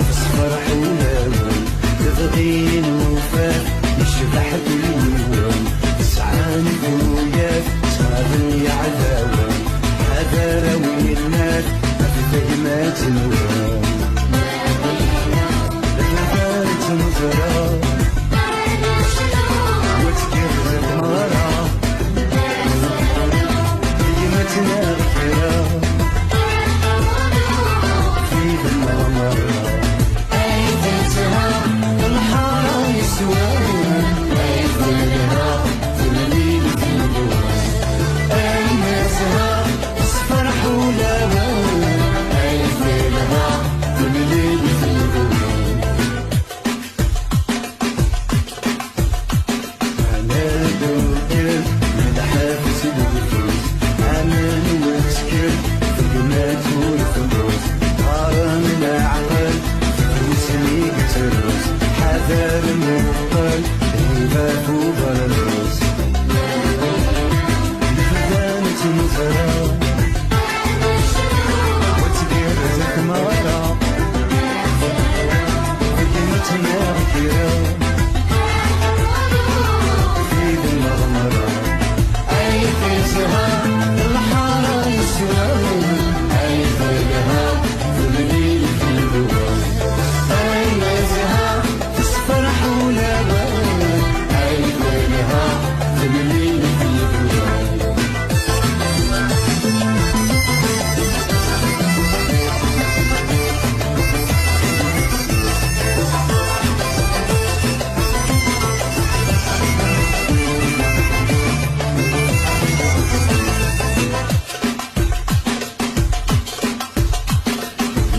تصفر حولهم تبغي الوفاء يشبح بالنوم تسعان خوياك صابني عذاوة هذا راوي الناس أفدك ما تنوم لما كانت مزرعة وتكرر مرة كلمتنا غفرة حذر المقبل هبة وبرلوس لفدانة مزرعة وتدير زكمارة كلمتنا غفيرة في ذي المغمرة أي فيزها الحارة يسوى أي فيها في الليل في الدوام أي نازها فرح ولا بال أي ليلها في الليل في الدوام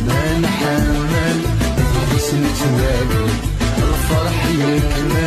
ما نحمل باسم جوالي الفرح يكمل